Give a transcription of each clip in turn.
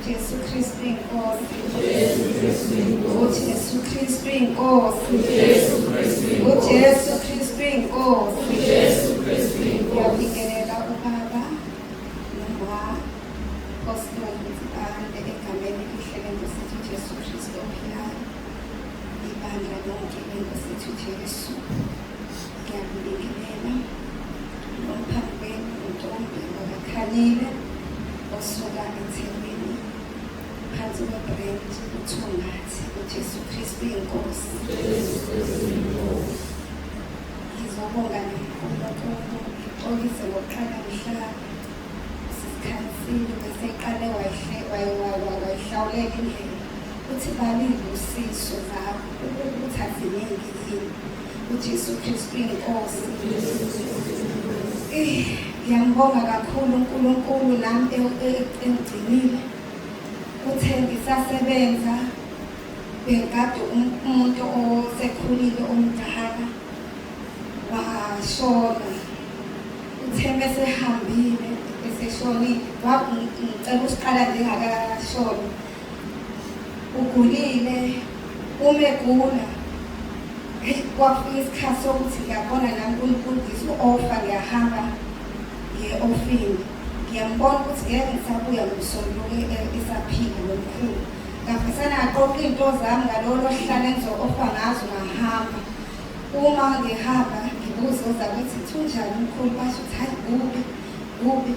uJesu Kristu inkosi uJesu Kristu inkosi uJesu Kristu inkosi ngiyabingelela ubaba noma Nkosikazi Nsibande egameni elihle lenkosi yethu uJesu Kristu ophilayo ibandla lonke lenkosi yethu uJesu ngiyabingelela nomphambeni uNtombi wakakhalile osuka eThekwini phansi kwe-brand uThungathi uJesu Kristu inkosi ngizobonga noNkulunkulu ngixolise ngokuqala mhla sisikhansile bese eqale wayihlawulela indlela uthi balile usizo zakho ukuthi aziningi yini uJesu Kristu inkosi. Ngiyambonga kakhulu uNkulunkulu nami engigcinile uthe ngisasebenza bekade umuntu osekhulile omdala washona uthe mesehambile eseshonile ngicela usiqala njengakashona ugulile umegula kwafika isikhathi sokuthi ngiyabona nami kumfundisi u-offer ngiyahamba ngiye-ofini ngiyambona ukuthi ngeke ngisabuya ngomsombuluko esaphila nomkhulu ngafisana ngaqoqa iy'nto zami ngalolo hlala engizo-offer ngazo ngahamba uma ngihamba ngibuze ozakwethu thunjani umkhulu basho ukuthi hayi kubi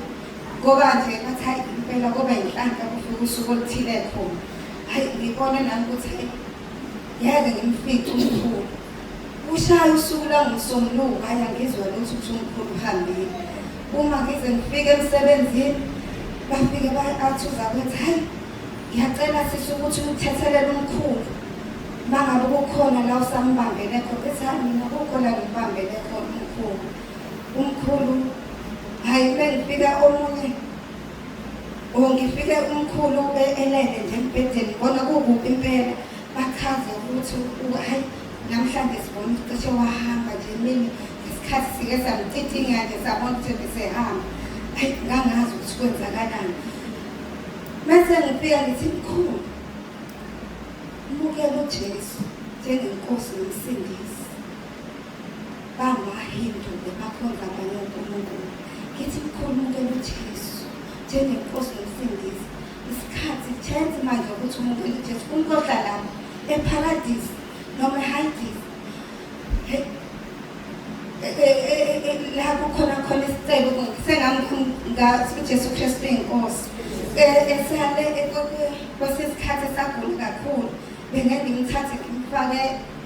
ngoba nje bathi hayi impela koba yinhlanhla kufika usuku oluthile khona hayi ngibone nami ukuthi hayi ngeke ngimfice umkhulu ushaya usuku langomsombuluko hhayi angizwa lutho ukuthi umkhulu uhambile uma ngize ngifike emsebenzini bafike bathi uzakwethu hayi ngiyacela sisi ukuthi umthethelele umkhulu mangabe kukhona la usambambele khona ethi hayi mina kukhona ngibambele khona umkhulu hayi mengifika omunye ngifike umkhulu elele nje embhedeni ngibona kukuphi impela bachaze ukuthi hayi namhlanje sibona ukuthi cishe wahamba nje mini isikhathi sike samtithinga nje sabona ukuthi besehamba hayi ngangazi ukuthi kwenzakalani mase ngifika ngithi mkhulu umukela uJesu njengenkosi nomsindisi bamaHindu bebakhonza abanye uNkulunkulu ngithi mkhulu umukela uJesu njengenkosi nomsindisi isikhathi chance manje ukuthi umukela uJesu umkhohla lapho eparadise noma ehayidisi la kukhona isicelo sengamngazi uJesu Kristu inkosi esale kwesikhathi esagula kakhulu bengeke ngimthathe ngimfake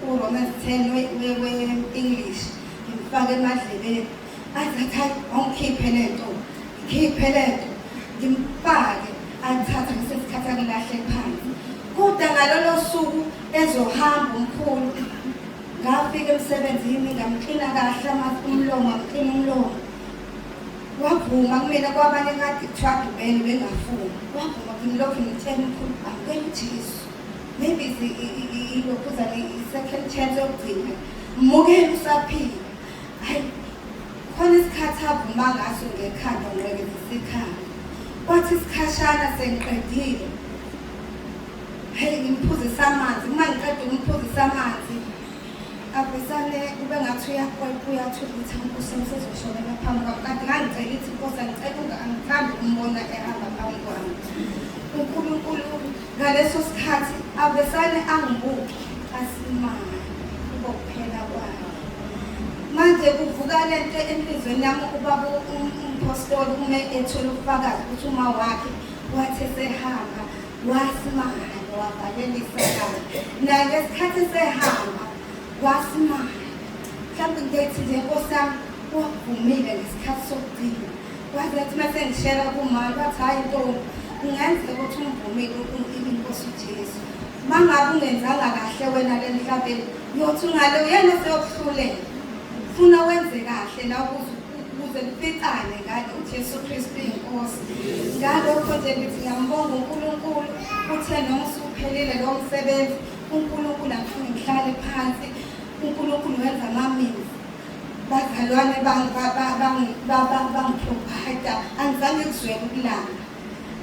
uRomans 10 we-English ngimfake emadlebeni athi hayi awungikhiphe lento ngimfake athatha ngesikhathi akilahle phansi kodwa ngalolo suku ezohamba umkhulu ngafika emsebenzini ngamklina kahle umlomo ngamklina umlomo wavuma kumina kwabanye kade kuthiwa dubene bengafuni wavuma ngilokhu ngitshela umkhulu amukela uJesu maybe ilokhuzana i-second chance yokugcina mmukela usaphila hayi khona isikhathi avuma ngaso ngekhanda ngiqekezisa ikhanda kwathi isikhashana sengiqedile hayi ngimphuzisa amanzi uma ngiqeda umphuzisa amanzi abesane ube ngathi uyathula ukuthi inkosi sezoshonela phambi kwami kanti ngangicela ithi inkosi angicela angithandi umbona ehamba phambi kwami uNkulunkulu ngaleso sikhathi abesane angibuki asimanga ukuphela kwami manje kuvuka lento enhlizweni yami ubaba umpostoli ume ethola ubufakazi ukuthi uma wakhe wathi sehamba wasimanga wavalelisa naye ngesikhathi sehamba wasimanga mhlawumbe ngithi nje Nkosi yami wavumile ngesikhathi sokugcina wathi athi mase ngishera kumama bathi hayi ntombi ngenzeka ukuthi umvumile inkosi uJesu mangabe ungenzanga kahle wena le emhlabeni uyothi ungale uyena seyokuhlulela ufuna wenze kahle la ukuze ufitane ngale uJesu Kristu inkosi ngalokho nje ngithi ngiyambonga uNkulunkulu uthe noma usuphelile lo msebenzi uNkulunkulu angifuni ngihlale phansi uNkulunkulu wenza amamizi bazalwane bangiprovide angizange kuzwele ukulanga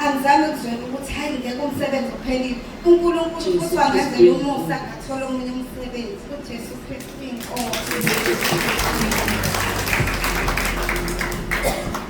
angizami ukuzwela ukuthi hayi ngeke umsebenzi ophelile. uNkulunkulu futhi wangenzela umusa ngathola omunye umsebenzi. uJesu Kristu inkosi.